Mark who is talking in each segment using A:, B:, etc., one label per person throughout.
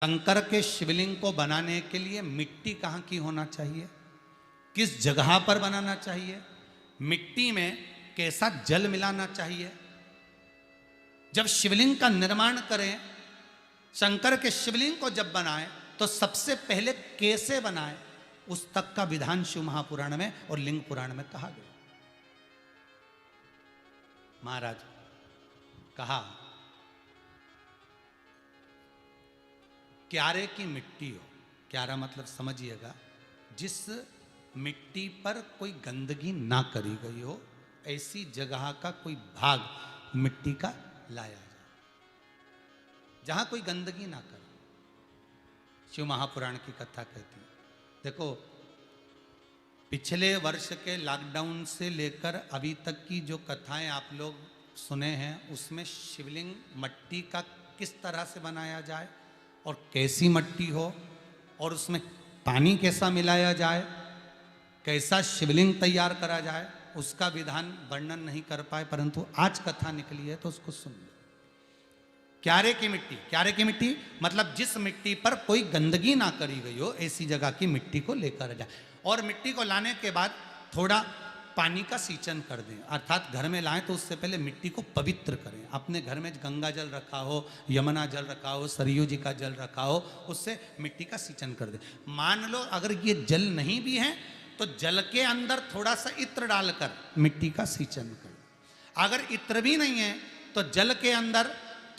A: शंकर के शिवलिंग को बनाने के लिए मिट्टी कहाँ की होना चाहिए, किस जगह पर बनाना चाहिए, मिट्टी में कैसा जल मिलाना चाहिए। जब शिवलिंग का निर्माण करें, शंकर के शिवलिंग को जब बनाएं तो सबसे पहले कैसे बनाएं, उस तक का विधान शिव महापुराण में और लिंग पुराण में कहा गया। महाराज कहा क्यारे की मिट्टी हो, क्यारा मतलब समझिएगा जिस मिट्टी पर कोई गंदगी ना करी गई हो, ऐसी जगह का कोई भाग मिट्टी का लाया जाए जहां कोई गंदगी ना करे। शिव महापुराण की कथा कहती है। देखो, पिछले वर्ष के लॉकडाउन से लेकर अभी तक की जो कथाएं आप लोग सुने हैं, उसमें शिवलिंग मट्टी का किस तरह से बनाया जाए और कैसी मट्टी हो और उसमें पानी कैसा मिलाया जाए, कैसा शिवलिंग तैयार करा जाए, उसका विधान वर्णन नहीं कर पाए, परंतु आज कथा निकली है तो उसको सुन लो। क्यारे की मिट्टी, क्यारे की मिट्टी मतलब जिस मिट्टी पर कोई गंदगी ना करी गई हो, ऐसी जगह की मिट्टी को लेकर जाए। और मिट्टी को लाने के बाद थोड़ा पानी का सींचन कर दें, अर्थात घर में लाएं तो उससे पहले मिट्टी को पवित्र करें। अपने घर में गंगा जल रखा हो, यमुना जल रखा हो, सरयू जी का जल रखा हो, उससे मिट्टी का सींचन कर दें। मान लो अगर ये जल नहीं भी है तो जल के अंदर थोड़ा सा इत्र डालकर मिट्टी का सींचन करें। अगर इत्र भी नहीं है तो जल के अंदर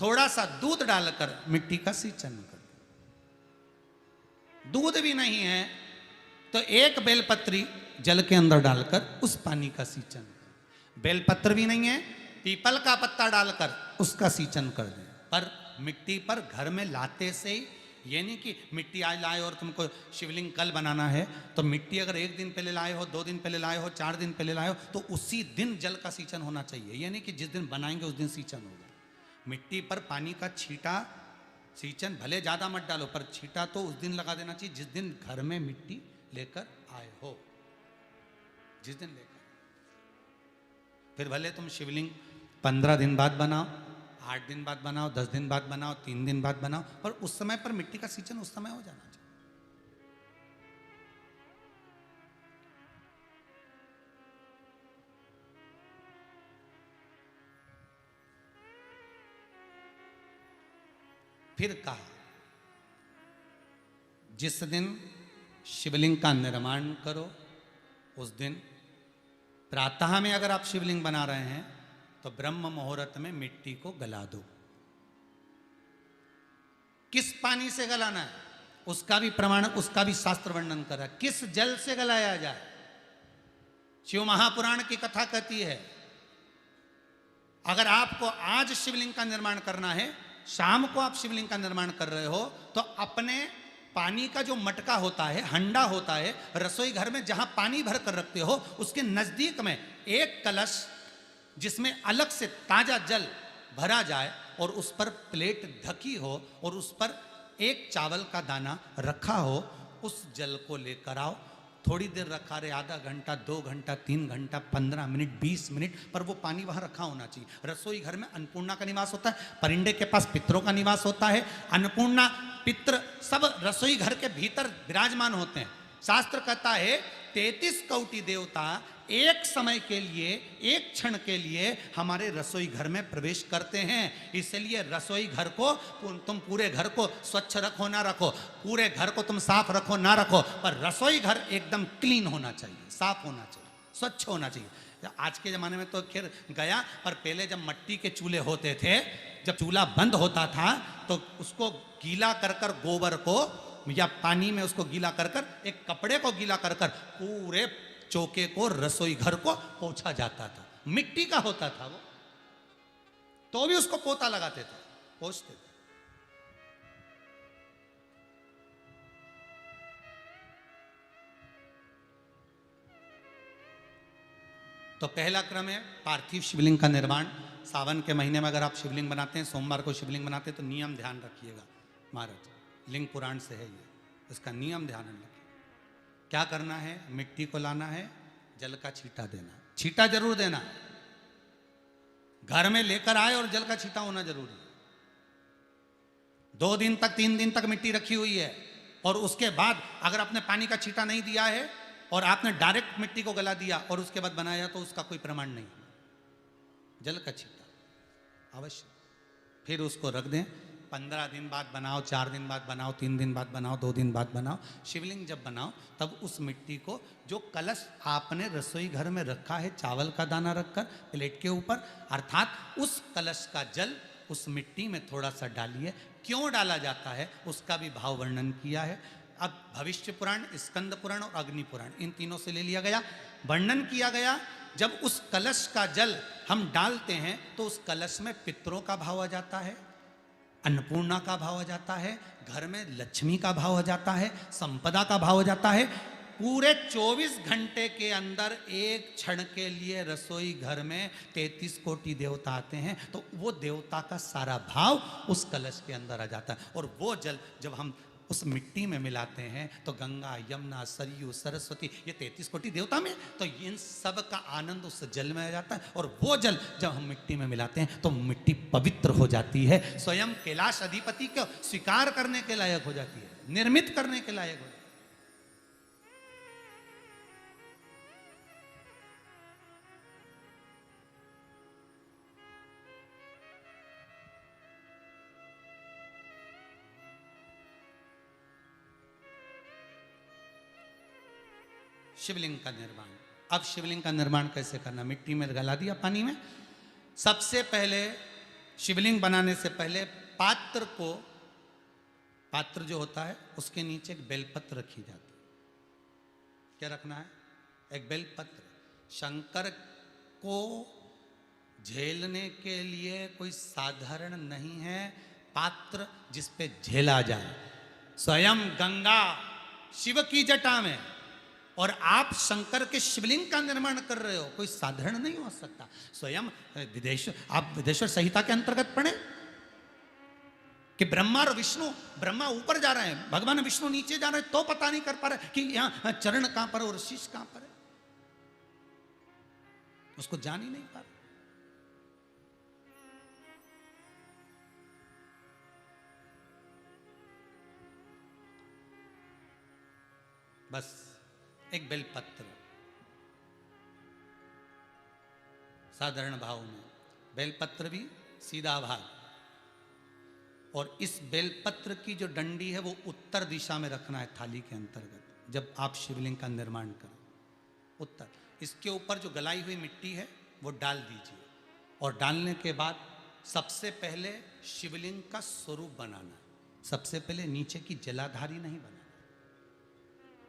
A: थोड़ा सा दूध डालकर मिट्टी का सींचन करें। दूध भी नहीं है तो एक बेलपत्री जल के अंदर डालकर उस पानी का सींचन करें। बेलपत्र भी नहीं है, पीपल का पत्ता डालकर उसका सींचन कर दें। पर मिट्टी पर घर में लाते से ही, ये नहीं कि मिट्टी आज लाए और तुमको शिवलिंग कल बनाना है, तो मिट्टी अगर एक दिन पहले लाए हो, 2 दिन पहले लाए हो, 4 दिन पहले लाए हो, तो उसी दिन जल का सींचन होना चाहिए। ये नहीं कि जिस दिन बनाएंगे उस दिन सींचन होगा। मिट्टी पर पानी का छींटा, सींचन भले ज़्यादा मत डालो, पर छींटा तो उस दिन लगा देना चाहिए जिस दिन घर में मिट्टी लेकर आए हो, जिस दिन लेकर। फिर भले तुम शिवलिंग 15 दिन बाद बनाओ, 8 दिन बाद बनाओ, 10 दिन बाद बनाओ, 3 दिन बाद बनाओ, पर उस समय पर मिट्टी का सींचन उस समय हो जाना चाहिए। फिर कहा जिस दिन शिवलिंग का निर्माण करो उस दिन प्रातः में अगर आप शिवलिंग बना रहे हैं तो ब्रह्म मुहूर्त में मिट्टी को गला दो। किस पानी से गलाना है उसका भी प्रमाण, उसका भी शास्त्र वर्णन करा। किस जल से गलाया जाए, शिव महापुराण की कथा कहती है अगर आपको आज शिवलिंग का निर्माण करना है, शाम को आप शिवलिंग का निर्माण कर रहे हो, तो अपने पानी का जो मटका होता है, हंडा होता है, रसोई घर में जहां पानी भर कर रखते हो, उसके नजदीक में एक कलश जिसमें अलग से ताजा जल भरा जाए और उस पर प्लेट ढकी हो और उस पर एक चावल का दाना रखा हो, उस जल को लेकर आओ। थोड़ी देर रखा रहे, आधा घंटा, 2 घंटा, 3 घंटा, 15 मिनट, 20 मिनट, पर वो पानी वहां रखा होना चाहिए। रसोई घर में अन्नपूर्णा का निवास होता है, परिंदे के पास पितरों का निवास होता है। अन्नपूर्णा, पित्र सब रसोई घर के भीतर विराजमान होते हैं। शास्त्र कहता है 33 कोटि देवता एक समय के लिए, एक क्षण के लिए हमारे रसोई घर में प्रवेश करते हैं। इसलिए रसोई घर को तुम पूरे घर को स्वच्छ रखो ना रखो, पूरे घर को तुम साफ रखो ना रखो, पर रसोई घर एकदम क्लीन होना चाहिए, साफ होना चाहिए, स्वच्छ होना चाहिए। आज के ज़माने में तो खैर गया, पर पहले जब मट्टी के चूल्हे होते थे, जब चूल्हा बंद होता था तो उसको गीला कर कर, गोबर को या पानी में उसको गीला कर कर, एक कपड़े को गीला कर कर पूरे चौके को, रसोई घर को पोंछा जाता था। मिट्टी का होता था वो, तो भी उसको पोता लगाते थे, पोंछते थे। तो पहला क्रम है पार्थिव शिवलिंग का निर्माण। सावन के महीने में अगर आप शिवलिंग बनाते हैं, सोमवार को शिवलिंग बनाते हैं, तो नियम ध्यान रखिएगा महाराज, लिंग पुराण से है ये, इसका नियम ध्यान रखिए। क्या करना है, मिट्टी को लाना है, जल का छींटा देना, छींटा जरूर देना, घर में लेकर आए और जल का छींटा होना जरूरी है। 2 दिन तक 3 दिन तक मिट्टी रखी हुई है, और उसके बाद अगर आपने पानी का छींटा नहीं दिया है और आपने डायरेक्ट मिट्टी को गला दिया और उसके बाद बनाया, तो उसका कोई प्रमाण नहीं। जल का छींटा अवश्य। फिर उसको रख दें, 15 दिन बाद बनाओ, 4 दिन बाद बनाओ, 3 दिन बाद बनाओ, 2 दिन बाद बनाओ। शिवलिंग जब बनाओ तब उस मिट्टी को, जो कलश आपने रसोई घर में रखा है चावल का दाना रखकर प्लेट के ऊपर, अर्थात उस कलश का जल उस मिट्टी में थोड़ा सा डालिए। क्यों डाला जाता है उसका भी भाव वर्णन किया है। अब भविष्य पुराण, स्कंद पुराण और अग्नि पुराण, इन तीनों से ले लिया गया। वर्णन किया गया, जब उस कलश का जल हम डालते हैं तो उस कलश में पितरों का भाव आ जाता है, अन्नपूर्णा का भाव आ जाता है, घर में लक्ष्मी का भाव आ जाता है, संपदा का भाव आ जाता है। पूरे 24 घंटे के अंदर एक क्षण के लिए रसोई घर में 33 कोटि देवता आते हैं, तो वो देवता का सारा भाव उस कलश के अंदर आ जाता है। और वो जल जब हम उस मिट्टी में मिलाते हैं तो गंगा, यमुना, सरयू, सरस्वती, ये 33 कोटि देवता में, तो इन सब का आनंद उस जल में आ जाता है। और वो जल जब हम मिट्टी में मिलाते हैं तो मिट्टी पवित्र हो जाती है, स्वयं कैलाश अधिपति को स्वीकार करने के लायक हो जाती है, निर्मित करने के लायक हो जाती है। शिवलिंग का निर्माण। अब शिवलिंग का निर्माण कैसे करना? मिट्टी में गला दिया पानी में। सबसे पहले शिवलिंग बनाने से पहले पात्र को, पात्र जो होता है उसके नीचे एक बेलपत्र रखी जाती है। क्या रखना है? एक बेलपत्र। शंकर को झेलने के लिए कोई साधारण नहीं है पात्र जिस पे झेला जाए। स्वयं गंगा शिव की जटा में, और आप शंकर के शिवलिंग का निर्माण कर रहे हो, कोई साधारण नहीं हो सकता। स्वयं आप विदेश्वर संहिता के अंतर्गत पढ़े कि ब्रह्मा और विष्णु, ब्रह्मा ऊपर जा रहे हैं, भगवान विष्णु नीचे जा रहे हैं, तो पता नहीं कर पा रहे कि यहां चरण कहां पर और शीश कहां पर है, उसको जान ही नहीं पा रहे। बस एक बेलपत्र, साधारण भाव में बेलपत्र भी सीधा भाग, और इस बेलपत्र की जो डंडी है वो उत्तर दिशा में रखना है थाली के अंतर्गत। जब आप शिवलिंग का निर्माण करें उत्तर, इसके ऊपर जो गलाई हुई मिट्टी है वो डाल दीजिए, और डालने के बाद सबसे पहले शिवलिंग का स्वरूप बनाना है। सबसे पहले नीचे की जलाधारी नहीं बनाना,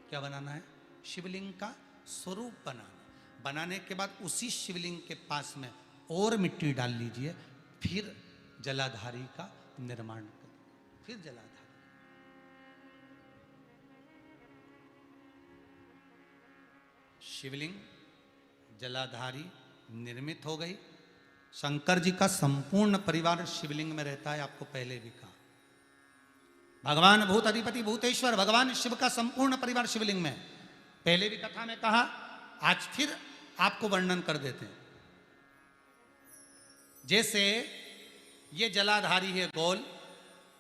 A: क्या बनाना है? शिवलिंग का स्वरूप बनाना। बनाने के बाद उसी शिवलिंग के पास में और मिट्टी डाल लीजिए, फिर जलाधारी का निर्माण करिए, फिर जलाधारी। शिवलिंग जलाधारी निर्मित हो गई। शंकर जी का संपूर्ण परिवार शिवलिंग में रहता है, आपको पहले भी कहा। भगवान भूत अधिपति भूतेश्वर, भगवान शिव का संपूर्ण परिवार शिवलिंग में, पहले भी कथा में कहा, आज फिर आपको वर्णन कर देते हैं। जैसे ये जलाधारी है गोल,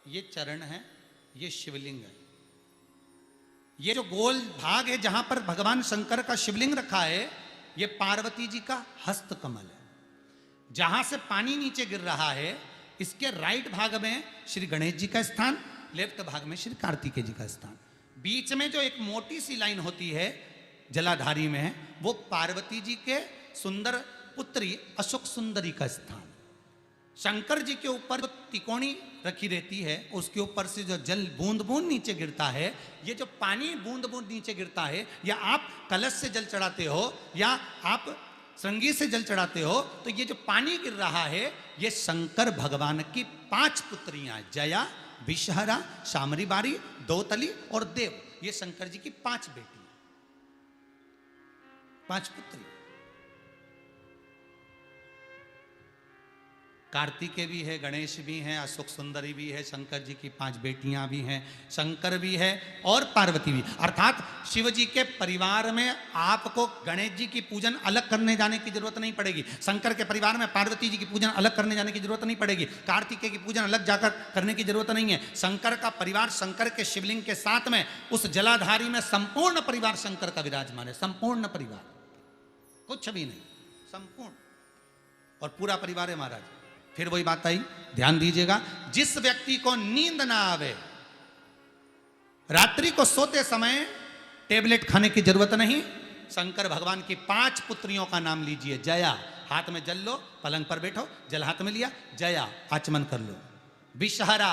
A: ये चरण है, ये शिवलिंग है। ये जो गोल भाग है जहां पर भगवान शंकर का शिवलिंग रखा है, ये पार्वती जी का हस्त कमल है। जहां से पानी नीचे गिर रहा है, इसके राइट भाग में श्री गणेश जी का स्थान, लेफ्ट भाग में श्री कार्तिकेय जी का स्थान। बीच में जो एक मोटी सी लाइन होती है जलाधारी में है, वो पार्वती जी के सुंदर पुत्री अशोक सुंदरी का स्थान। शंकर जी के ऊपर जो तिकोनी रखी रहती है, उसके ऊपर से जो जल बूंद बूंद नीचे गिरता है, ये जो पानी बूंद बूंद नीचे गिरता है, या आप कलश से जल चढ़ाते हो या आप श्रृंगी से जल चढ़ाते हो, तो ये जो पानी गिर रहा है, ये शंकर भगवान की 5 पुत्रियां, जया, विषहरा, शामरी बारी, दोतली और देव, ये शंकर जी की 5 बेटी, 5 पुत्री। कार्तिकेय भी है, गणेश भी हैं, अशोक सुंदरी भी है, शंकर जी की 5 बेटियां भी हैं, शंकर भी है और पार्वती भी। अर्थात शिव जी के परिवार में आपको गणेश जी की पूजन अलग करने जाने की जरूरत नहीं पड़ेगी, शंकर के परिवार में पार्वती जी की पूजन अलग करने जाने की जरूरत नहीं पड़ेगी, कार्तिकेय की पूजन अलग जाकर करने की जरूरत नहीं है। शंकर का परिवार शंकर के शिवलिंग के साथ में उस जलाधारी में संपूर्ण परिवार शंकर का विराजमान है, संपूर्ण परिवार, कुछ भी नहीं, संपूर्ण और पूरा परिवार है महाराज। फिर वही बात आई, ध्यान दीजिएगा, जिस व्यक्ति को नींद ना आवे, रात्रि को सोते समय टेबलेट खाने की जरूरत नहीं, शंकर भगवान की 5 पुत्रियों का नाम लीजिए। जया, हाथ में जल लो, पलंग पर बैठो, जल हाथ में लिया, जया आचमन कर लो, विषहरा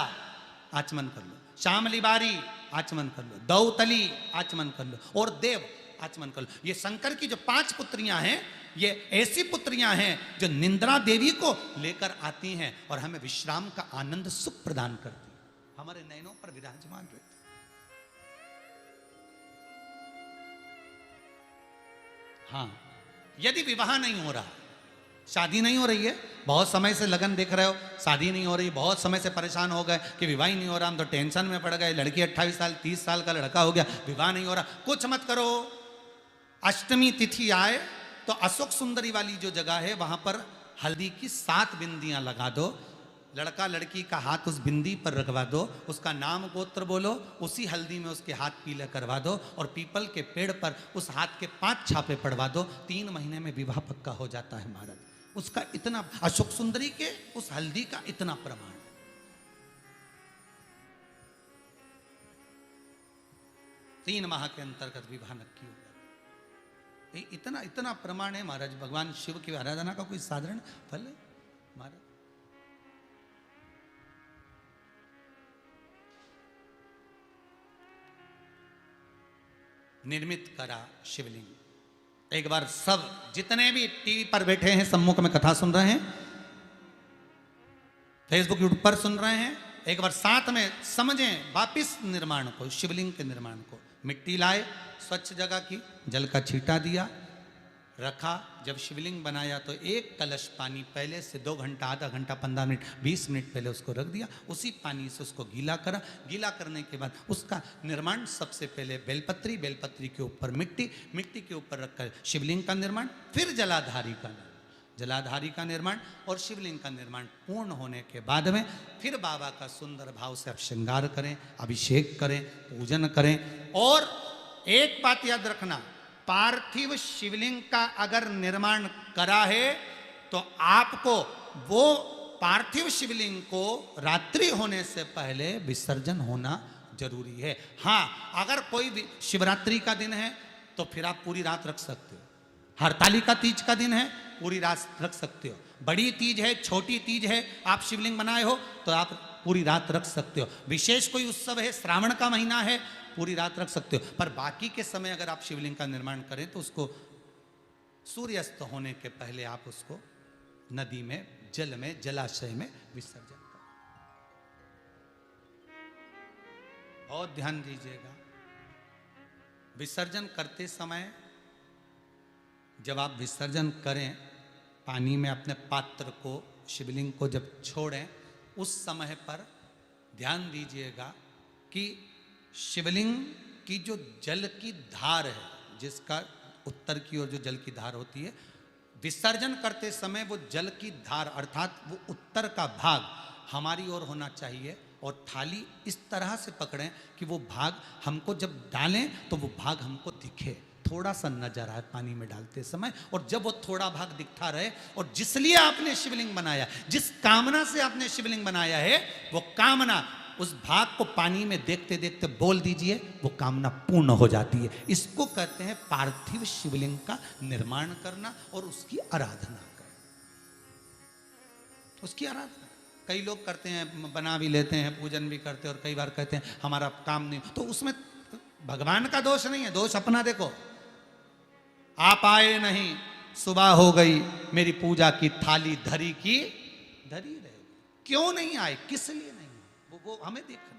A: आचमन कर लो, श्यामली बारी आचमन कर लो, दौतली आचमन कर लो और देव आचमन कर लो। ये शंकर की जो 5 पुत्रियां हैं, ये ऐसी पुत्रियां हैं जो निंद्रा देवी को लेकर आती हैं और हमें विश्राम का आनंद सुख प्रदान करती हैं, हमारे नयनों पर विराजमान रहती। हाँ, यदि विवाह नहीं हो रहा, शादी नहीं हो रही है, बहुत समय से लगन देख रहे हो, शादी नहीं हो रही, बहुत समय से परेशान हो गए कि विवाह ही नहीं हो रहा, हम तो टेंशन में पड़ गए, लड़की 28 साल 30 साल का लड़का हो गया, विवाह नहीं हो रहा, कुछ मत करो। अष्टमी तिथि आए तो अशोक सुंदरी वाली जो जगह है वहां पर हल्दी की 7 बिंदियां लगा दो, लड़का लड़की का हाथ उस बिंदी पर रखवा दो, उसका नाम गोत्र बोलो, उसी हल्दी में उसके हाथ पीले करवा दो और पीपल के पेड़ पर उस हाथ के 5 छापे पड़वा दो, 3 महीने में विवाह पक्का हो जाता है महाराज। उसका इतना, अशोक सुंदरी के उस हल्दी का इतना प्रमाण, 3 माह के अंतर्गत विवाह नक्की हो गया। इतना इतना प्रमाण है महाराज। भगवान शिव की आराधना का कोई साधारण फल है महाराज। निर्मित करा शिवलिंग। एक बार सब जितने भी टीवी पर बैठे हैं, सम्मुख में कथा सुन रहे हैं, फेसबुक यूट्यूब पर सुन रहे हैं, एक बार साथ में समझें वापिस निर्माण को, शिवलिंग के निर्माण को। मिट्टी लाए, स्वच्छ जगह की, जल का छींटा दिया, रखा। जब शिवलिंग बनाया तो 1 कलश पानी पहले से 2 घंटा, आधा घंटा, 15 मिनट, 20 मिनट पहले उसको रख दिया, उसी पानी से उसको गीला करा। गीला करने के बाद उसका निर्माण सबसे पहले बेलपत्री, बेलपत्री के ऊपर मिट्टी, मिट्टी के ऊपर रखकर शिवलिंग का निर्माण, फिर जलाधारी का निर्माण, जलाधारी का निर्माण और शिवलिंग का निर्माण पूर्ण होने के बाद में फिर बाबा का सुंदर भाव से आप श्रृंगार करें, अभिषेक करें, पूजन करें। और एक बात याद रखना, पार्थिव शिवलिंग का अगर निर्माण करा है तो आपको वो पार्थिव शिवलिंग को रात्रि होने से पहले विसर्जन होना जरूरी है। हाँ, अगर कोई शिवरात्रि का दिन है तो फिर आप पूरी रात रख सकते हो, हरतालिका तीज का दिन है पूरी रात रख सकते हो, बड़ी तीज है, छोटी तीज है, आप शिवलिंग बनाए हो तो आप पूरी रात रख सकते हो, विशेष कोई उत्सव है, श्रावण का महीना है, पूरी रात रख सकते हो। पर बाकी के समय अगर आप शिवलिंग का निर्माण करें तो उसको सूर्यास्त होने के पहले आप उसको नदी में, जल में, जलाशय में विसर्जन करें। बहुत ध्यान दीजिएगा, विसर्जन करते समय जब आप विसर्जन करें, पानी में अपने पात्र को, शिवलिंग को जब छोड़ें, उस समय पर ध्यान दीजिएगा कि शिवलिंग की जो जल की धार है, जिसका उत्तर की ओर जो जल की धार होती है, विसर्जन करते समय वो जल की धार अर्थात वो उत्तर का भाग हमारी ओर होना चाहिए और थाली इस तरह से पकड़ें कि वो भाग हमको जब डालें तो वो भाग हमको दिखे, थोड़ा सा नजर आए पानी में डालते समय। और जब वो थोड़ा भाग दिखता रहे, और जिस लिए आपने शिवलिंग बनाया, जिस कामना से आपने शिवलिंग बनाया है, वो कामना उस भाग को पानी में देखते देखते बोल दीजिए, वो कामना पूर्ण हो जाती है। इसको कहते हैं पार्थिव शिवलिंग का निर्माण करना और उसकी आराधना करना, उसकी आराधना। कई लोग करते हैं, बना भी लेते हैं, पूजन भी करते हैं, और कई बार कहते हैं हमारा काम नहीं, तो उसमें भगवान का दोष नहीं है, दोष अपना। देखो, आप आए नहीं, सुबह हो गई, मेरी पूजा की थाली धरी की धरी रहे, क्यों नहीं आए, किस लिए नहीं, वो हमें देखना।